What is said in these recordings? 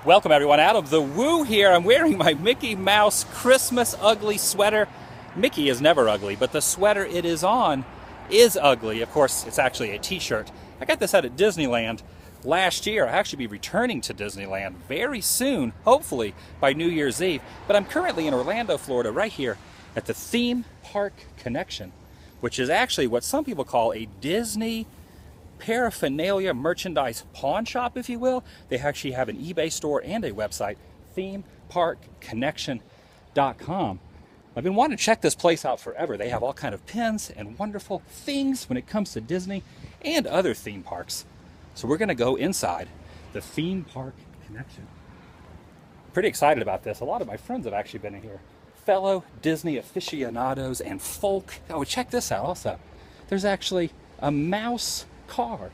Welcome everyone, out of the Woo here. I'm wearing my Mickey Mouse Christmas ugly sweater. Mickey is never ugly, but the sweater it is on is ugly. Of course, it's actually a t-shirt. I got this out at Disneyland last year. I'll actually be returning to Disneyland very soon, hopefully by New Year's Eve. But I'm currently in Orlando, Florida, right here at the Theme Park Connection, which is actually what some people call a Disney paraphernalia merchandise pawn shop, if you will. They actually have an eBay store and a website, themeparkconnection.com. I've been wanting to check this place out forever. They have all kind of pins and wonderful things when it comes to Disney and other theme parks. So we're going to go inside the Theme Park Connection. Pretty excited about this. A lot of my friends have actually been in here. Fellow Disney aficionados and folk. Oh, check this out also. There's actually a mouse car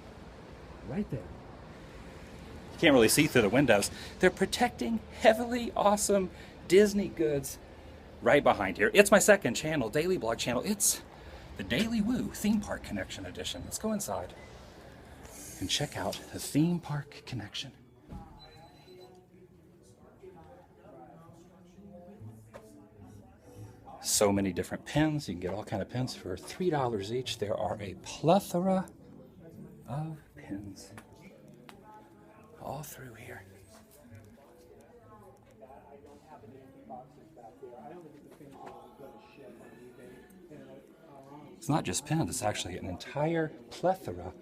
right there. You can't really see through the windows. They're protecting heavily awesome Disney goods right behind here. It's my second channel, daily blog channel. It's the TheDailyWoo Theme Park Connection edition. Let's go inside and check out the Theme Park Connection. So many different pins. You can get all kind of pins for $3 each. There are a plethora of pins all through here. It's not just pins, it's actually an entire plethora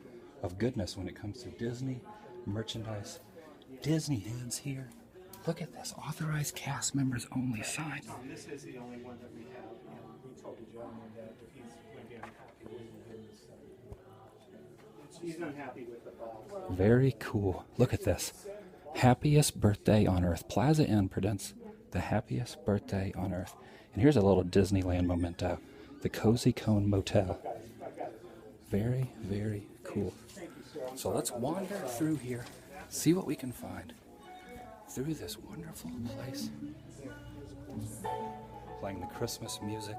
of goodness when it comes to Disney merchandise. Disney heads here. Look at this, authorized cast members only sign. This is the only one that we have, and we told the gentleman that he's going to be unhappy with this. He's unhappy with the ball. Very cool. Look at this. Happiest birthday on earth. Plaza Inn presents the happiest birthday on earth. And here's a little Disneyland memento. The Cozy Cone Motel. Very, very cool. So let's wander through here, see what we can find through this wonderful place. Playing the Christmas music,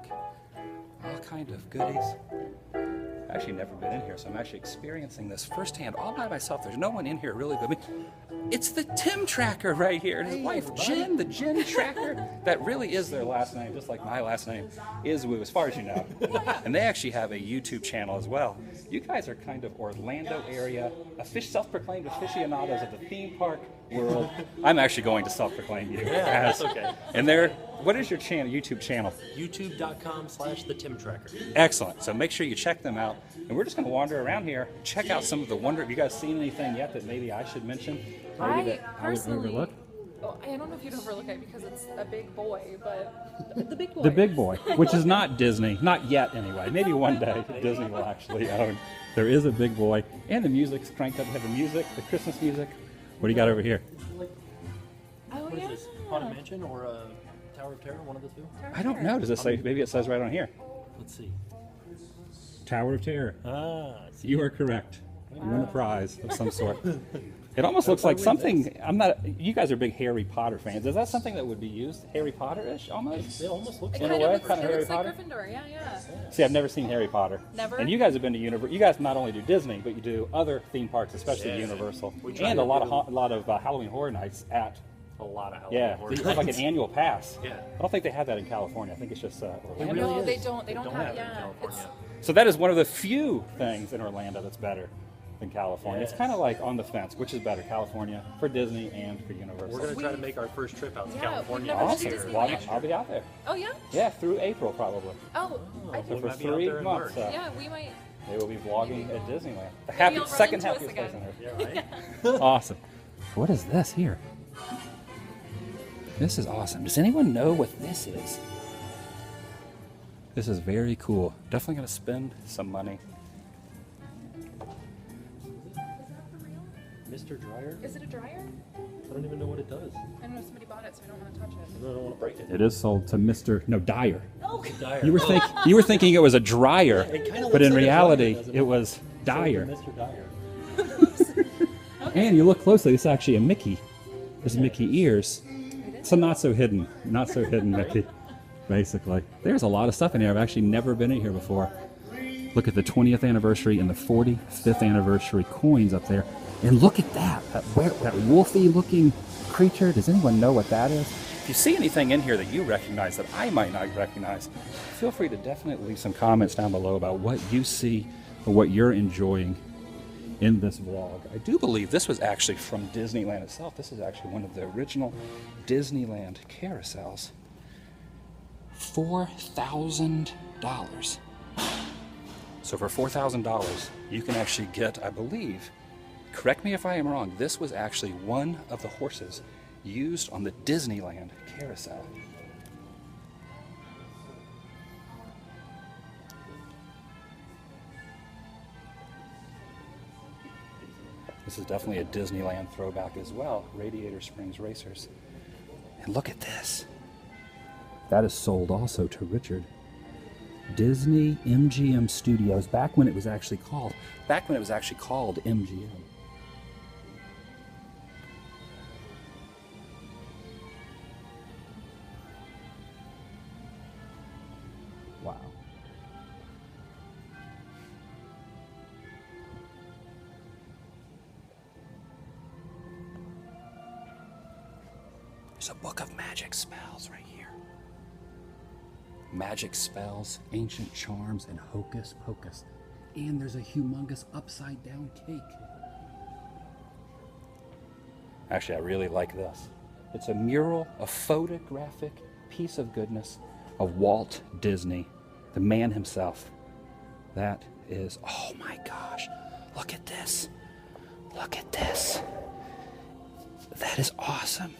all kind of goodies. I've actually never been in here, so I'm actually experiencing this firsthand all by myself. There's no one in here really but me. It's the Tim Tracker right here, and his wife Jen, the Jen Tracker. That really is their last name, just like my last name is Woo, as far as you know. And they actually have a YouTube channel as well. You guys are kind of Orlando area, self-proclaimed aficionados of the theme park world. I'm actually going to self-proclaim you. Yeah, that's okay. And what is your channel, YouTube channel? YouTube.com/TheTimTracker. Excellent. So make sure you check them out. And we're just going to wander around here, check out some of the wonder. Have you guys seen anything yet that maybe I should mention? I personally, overlook? Oh, I don't know if you'd overlook it because it's a big boy, but the big boy. The big boy, which is not Disney, not yet anyway. Maybe one day Disney will actually own. There is a big boy, and the music's cranked up. We have the music, the Christmas music. What do you got over here? Oh, What yeah. is this? Haunted Mansion or Tower of Terror? One of the two? I don't know. Does it say? Maybe it says right on here. Let's see. Tower of Terror. Ah, I see. You are correct. You win a prize of some sort. It almost looks like something. You guys are big Harry Potter fans. Is that something that would be used Harry Potter-ish almost? It almost looks It In like a kind way, of looks, kind of it Harry looks like Potter? Gryffindor, yeah. See, I've never seen Harry Potter. Never? And you guys have been to Universal. You guys not only do Disney, but you do other theme parks, especially Yeah. Universal, We try and to a lot do- of Halloween Horror Nights at. a lot of Halloween Yeah, horror they have like nights. an annual pass. Yeah. I don't think they have that in California. I think it's just Orlando. No, really they is. don't. They don't have. it in Yeah, California. So that is one of the few things in Orlando that's better than California. It's Yes. kind of like on the fence, which is better, California for Disney and for Universal. We're going to try to make our first trip out to Yeah, California. we've never next been year. to Awesome. Disney. Well, I'll be out there. Oh yeah. Yeah, through April probably. Oh, I So think. for might be out 3 there in months, March. Yeah, we might. they will be vlogging at Disneyland. The Maybe you'll run second into us happiest place on again. earth. Yeah, right? Awesome. What is this here? This is awesome. Does anyone know what this is? This is very cool. Definitely going to spend some money. Mr. Dryer? Is it a dryer? I don't even know what it does. I don't know if somebody bought it, so I don't want to touch it. I don't want to break it. It is sold to Mr. Dyer. Oh. Dyer. You were thinking it was a dryer, It kinda but looks in like a reality dryer, doesn't it was Dyer. Mr. Dyer. And you look closely, it's actually a Mickey. There's Mickey ears. So not so hidden Mickey, basically. There's a lot of stuff in here. I've actually never been in here before. Look at the 20th anniversary and the 45th anniversary coins up there. And look at that, that wolfy-looking creature. Does anyone know what that is? If you see anything in here that you recognize that I might not recognize, feel free to definitely leave some comments down below about what you see or what you're enjoying in this vlog. I do believe this was actually from Disneyland itself. This is actually one of the original Disneyland carousels. $4,000. So for $4,000, you can actually get, I believe, correct me if I am wrong, this was actually one of the horses used on the Disneyland carousel. This is definitely a Disneyland throwback as well. Radiator Springs Racers. And look at this. That is sold also to Richard. Disney MGM Studios, back when it was actually called MGM. Wow. There's a book of magic spells right here. Magic spells, ancient charms, and hocus pocus. And there's a humongous upside down cake. Actually, I really like this. It's a mural, a photographic piece of goodness of Walt Disney, the man himself. That is, oh my gosh, look at this. Look at this. That is awesome.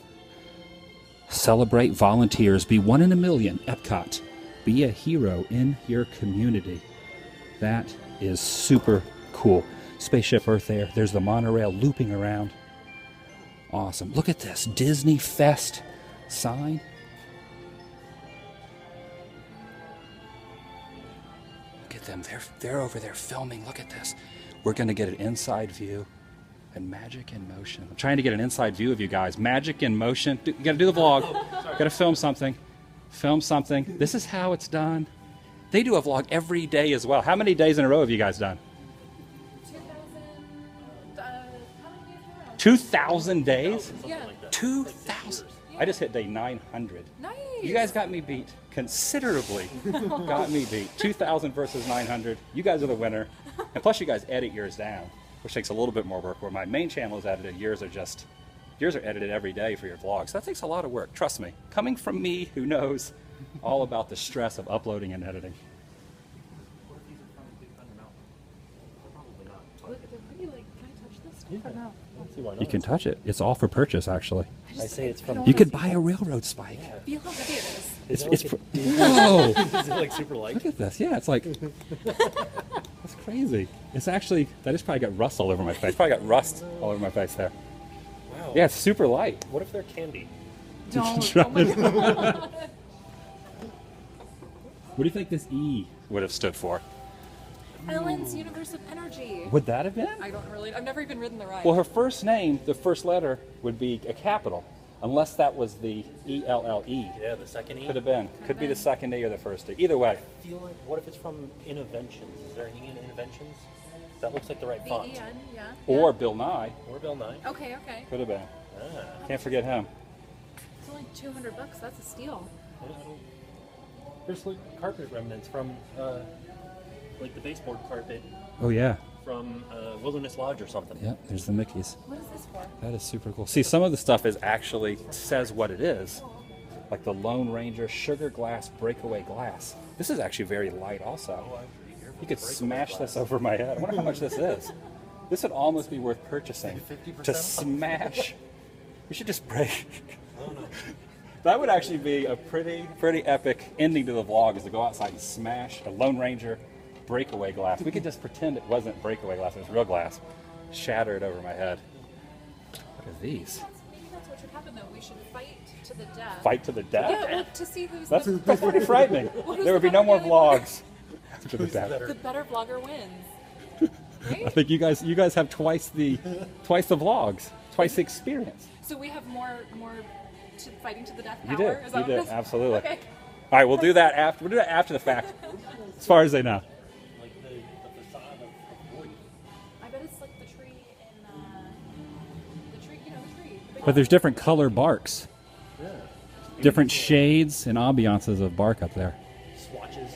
Celebrate volunteers. Be one in a million. Epcot. Be a hero in your community. That is super cool. Spaceship Earth there. There's the monorail looping around. Awesome. Look at this. Disney Fest sign. Look at them. They're over there filming. Look at this. We're going to get an inside view. And magic in motion. I'm trying to get an inside view of you guys. Magic in motion. You got to do the vlog. Got to film something. Film something. This is how it's done. They do a vlog every day as well. How many days in a row have you guys done? 2,000 days? Yeah. 2,000. I just hit day 900. Nice. You guys got me beat considerably. Got me beat. 2,000 versus 900. You guys are the winner. And plus you guys edit yours down, which takes a little bit more work. Where my main channel is edited, yours are edited every day for your vlogs. That takes a lot of work, trust me. Coming from me, who knows all about the stress of uploading and editing. What if these are from Big Thunder Mountain? Probably not. Look, they're pretty, like, can I touch this stuff or no? I don't see why not. You can touch it. It's all for purchase, actually. I say it's from. don't You wanna could see buy a railroad spike. Feel how heavy it is. It's whoa! Is it like super light? Look at this. Yeah, it's like that's crazy. It's actually that just probably got rust all over my face. Probably got rust all over my face there. Wow. Yeah, it's super light. What if they're candy? Don't. Oh my God. What do you think this E would have stood for? Ellen's Universe of Energy. Would that have been? I don't really. I've never even ridden the ride. Well, her first name, the first letter, would be a capital, unless that was the E-L-L-E. Yeah, the second E. Could have been. Could be the second E or the first E. Either way. I feel like, what if it's from Innoventions? Is there any Innoventions? That looks like the right font. V-E-N, yeah. Or Bill Nye. Or Bill Nye. Okay, okay. Could have been. Ah. Can't forget him. It's only $200. That's a steal. I don't- There's like carpet remnants from, like the baseboard carpet Oh yeah. from Wilderness Lodge or something. Yep, there's the Mickeys. What is this for? That is super cool. See, some of the stuff is actually says what it is. Like the Lone Ranger Sugar Glass Breakaway Glass. This is actually very light also. You could smash this over my head. I wonder how much this is. This would almost be worth purchasing. 50% To smash. We should just break. That would actually be a pretty epic ending to the vlog, is to go outside and smash a Lone Ranger breakaway glass. We could just pretend it wasn't breakaway glass, it was real glass. Shatter it over my head. What are these? Maybe that's what should happen, though. We should fight to the death. Fight to the death? Yeah, well, to see who's That's the pretty frightening. who's There would be the no more better vlogs. To the death. The better vlogger wins. I Right? think you guys have twice the vlogs, twice the experience. So we have more fighting to the death power? You did. Is that You what did. it is? Absolutely. Okay. All right, we'll do that after. We'll do that after the fact, as far as they know. Like the facade of wood. I bet it's like the tree in But there's different color barks. Yeah. Different shades and ambiances of bark up there. Swatches.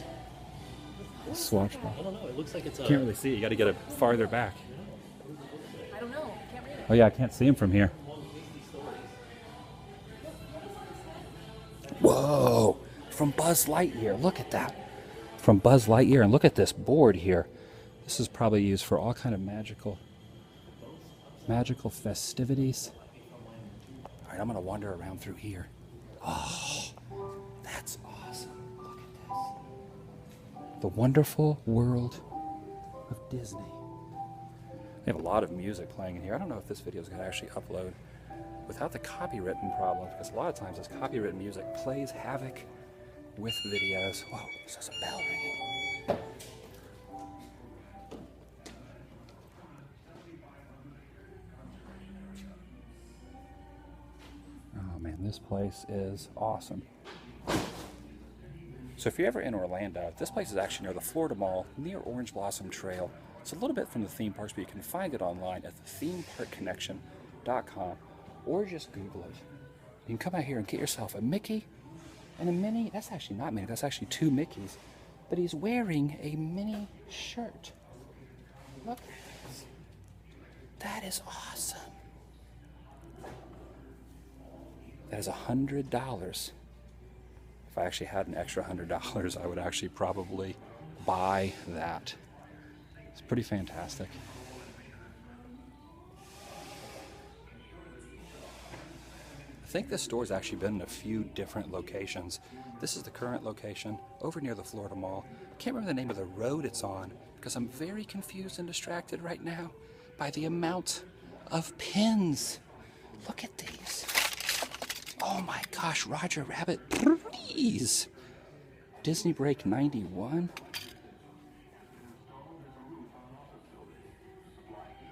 Swatch bark. I don't know. It looks like it's a. Can't really see. You got to get it farther back. I don't know. Can't read it. Oh yeah, I can't see him from here. Whoa! From Buzz Lightyear. Look at that. From Buzz Lightyear, and look at this board here. This is probably used for all kind of magical festivities. All right, I'm gonna wander around through here. Oh, that's awesome. Look at this. The wonderful world of Disney. They have a lot of music playing in here. I don't know if this video is going to actually upload without the copywritten problem, because a lot of times this copywritten music plays havoc with videos. Whoa, there's a bell ringing. Oh man, this place is awesome. So if you're ever in Orlando, this place is actually near the Florida Mall, near Orange Blossom Trail. It's a little bit from the theme parks, but you can find it online at thethemeparkconnection.com, or just Google it. You can come out here and get yourself a Mickey and a Minnie. That's actually not Minnie, that's actually two Mickeys. But he's wearing a Minnie shirt. Look at this. That is awesome. That is $100. If I actually had an extra $100, I would actually probably buy that. It's pretty fantastic. I think this store's actually been in a few different locations. This is the current location over near the Florida Mall. I can't remember the name of the road it's on because I'm very confused and distracted right now by the amount of pins. Look at these. Oh my gosh, Roger Rabbit, please. Disney Break 91.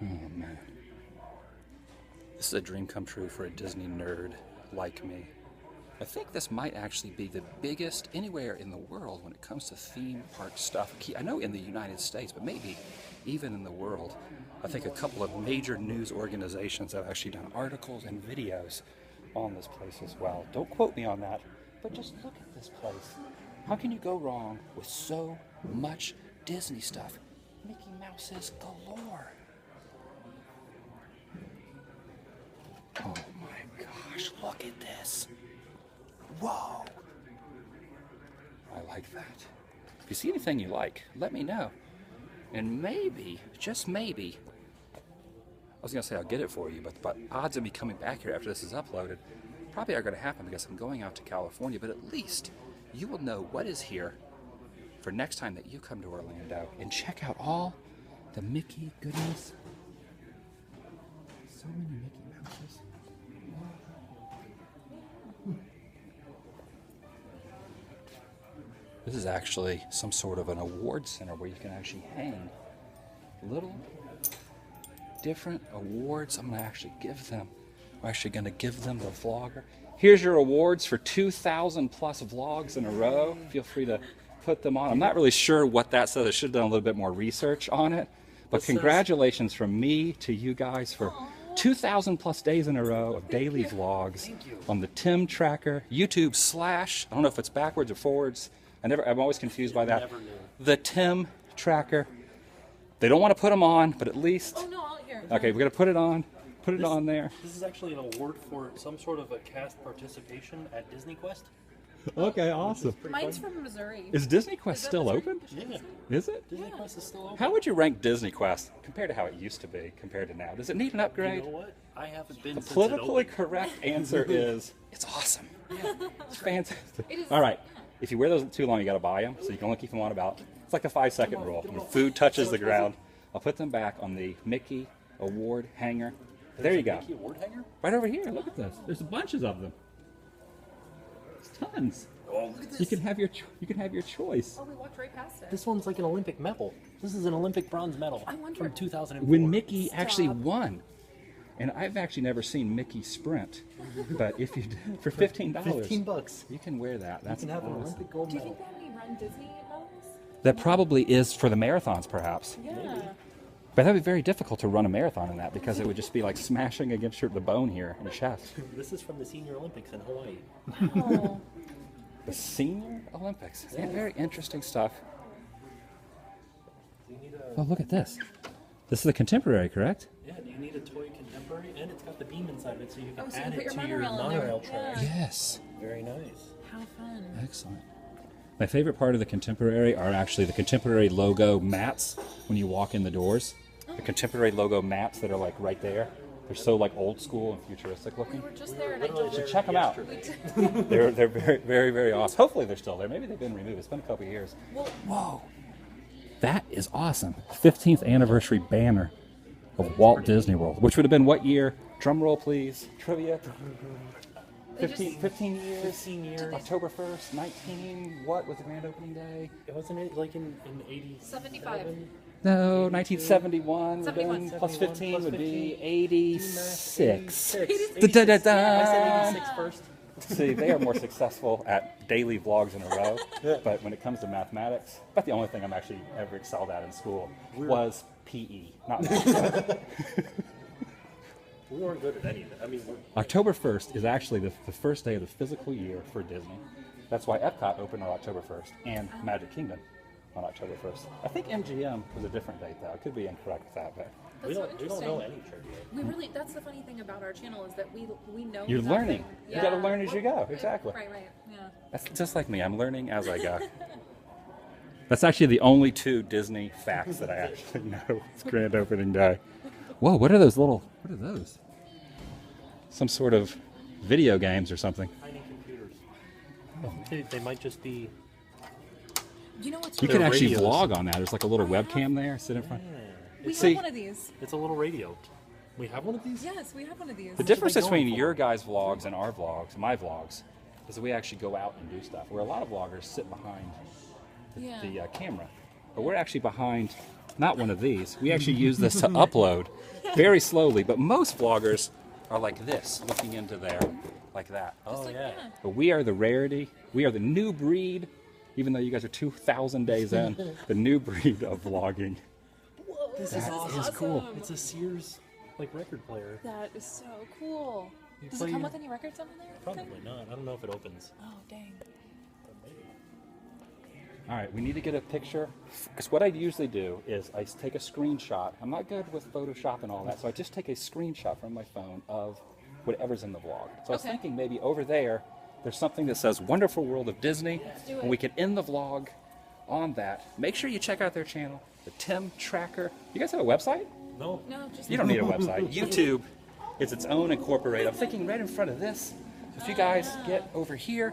Oh man. This is a dream come true for a Disney nerd like me. I think this might actually be the biggest anywhere in the world when it comes to theme park stuff. I know in the United States, but maybe even in the world. I think a couple of major news organizations have actually done articles and videos on this place as well. Don't quote me on that, but just look at this place. How can you go wrong with so much Disney stuff? Mickey Mouse's galore. Oh my gosh, look at this. Whoa. I like that. If you see anything you like, let me know. And maybe, just maybe, I was going to say I'll get it for you, but odds of me coming back here after this is uploaded probably are going to happen because I'm going out to California, but at least you will know what is here for next time that you come to Orlando and check out all the Mickey goodness. So many Mickey Mouses. This is actually some sort of an award center where you can actually hang little different awards. I'm going to actually give them. I'm actually going to give them the vlogger. Here's your awards for 2,000 plus vlogs in a row. Feel free to put them on. I'm not really sure what that says. I should have done a little bit more research on it. But congratulations from me to you guys for 2,000 plus days in a row of daily vlogs on the Tim Tracker YouTube / I don't know if it's backwards or forwards. I'm always confused by that. The Tim Tracker. They don't want to put them on, but at least. Oh no, I'll hear. Okay, we're gonna put it on. Put it on there. This is actually an award for some sort of a cast participation at Disney Quest. Okay, awesome. Mine's from Missouri. Is Disney Quest that still Missouri? open? Yeah. Is it? Disney Quest is still open. How would you rank Disney Quest compared to how it used to be, compared to now? Does it need an upgrade? You know what? I haven't been The since politically it opened. correct answer is it's awesome. It's fantastic. It is- All right. If you wear those too long, you got to buy them. So you can only keep them on about. It's like the 5-second rule. When food touches the ground, I'll put them back on the Mickey award hanger. There you go. Mickey award hanger? Right over here. Look at this. There's bunches of them. There's tons. Oh, look at this. You can have your choice. Oh, we walked right past it. This one's like an Olympic medal. This is an Olympic bronze medal I wonder- from 2004. When Mickey actually Stop. won. And I've actually never seen Mickey sprint. But if you did, for $15, $15. you can wear that. That's You can have an awesome. Olympic gold Do you medal. think that we run Disney medals? That probably is for the marathons, perhaps. Yeah. But that would be very difficult to run a marathon in that because it would just be like smashing against the bone here in the chest. This is from the Senior Olympics in Hawaii. Oh. The Senior Olympics. Yeah, very interesting stuff. Do you need Oh, look at this. This is the contemporary, correct? Yeah, do you need a toy contemporary? And it's got the beam inside of it so you can Oh, so you add put it your to your monorail in there. monorail track. Yeah. Yes. Very nice. How fun. Excellent. My favorite part of the contemporary are actually the contemporary logo mats when you walk in the doors. The contemporary logo mats that are like right there. They're so like old school and futuristic We looking. were just there and I Literally don't. So there check them out. yesterday. They're very, very, very awesome. Hopefully they're still there. Maybe they've been removed. It's been a couple of years. Well, Whoa. That is awesome. 15th anniversary banner of Walt Disney World, which would have been what year? Drum roll, please. Trivia. 15 years. 15 years. October 1st, 19. What was the grand opening day? Wasn't it like in 80? 75. No, 1971 would have been 71. plus 15 Plus would be 15. 86. 86. Da-da-da-da. I said 86 first. See, they are more successful at daily vlogs in a row, but when it comes to mathematics, about the only thing I'm actually ever excelled at in school was PE, not math. We weren't good at any of it. I mean, October 1st is actually the first day of the physical year for Disney. That's why Epcot opened on October 1st and Magic Kingdom on October 1st. I think MGM was a different date though. I could be incorrect with that, but That's we so don't interesting. know any trivia. We really, that's the funny thing about our channel is that we know you're nothing. learning. You got to learn as you go. Exactly. Right, yeah. That's just like me. I'm learning as I go. That's actually the only two Disney facts that I actually know. It's grand opening day. Whoa, what are those little, what are those? Some sort of video games or something. Tiny computers. They might just be. You know what's You They're could actually radios. vlog on that. There's like a little webcam there, sit in front. We See- have one of these. It's a little radio. We have one of these? Yes, we have one of these. The difference they between going for? your guys' vlogs and our vlogs, my vlogs, is that we actually go out and do stuff. Where a lot of vloggers sit behind Yeah. the camera. But we're actually behind not one of these. We actually use this to upload very slowly. But most vloggers are like this, looking into there, like that. Oh, Like, yeah. But we are the rarity. We are the new breed, even though you guys are 2,000 days in, the new breed of vlogging. This That is awesome. is cool. It's a Sears like record player. That is so cool. You Does play it come your- with any records on there? Probably not. I don't know if it opens. Oh, dang. All right, we need to get a picture. Because what I usually do is I take a screenshot. I'm not good with Photoshop and all that, so I just take a screenshot from my phone of whatever's in the vlog. So I was Okay. thinking maybe over there, there's something that says Wonderful World of Disney, do and it. we could end the vlog on that. Make sure you check out their channel, the Tim Tracker. You guys have a website? No. No, just You don't need a website. YouTube is its own incorporated. I'm thinking right in front of this. If you guys get over here,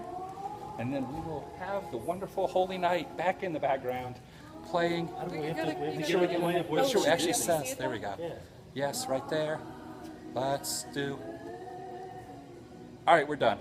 and then we will have the wonderful Holy Night back in the background playing. How do We we have gotta- to? We have we to Make sure we get get it. one. Wait, Make sure it should actually we see says. it There we though? go. Yeah. Yes, right there. Let's do. All right, we're done.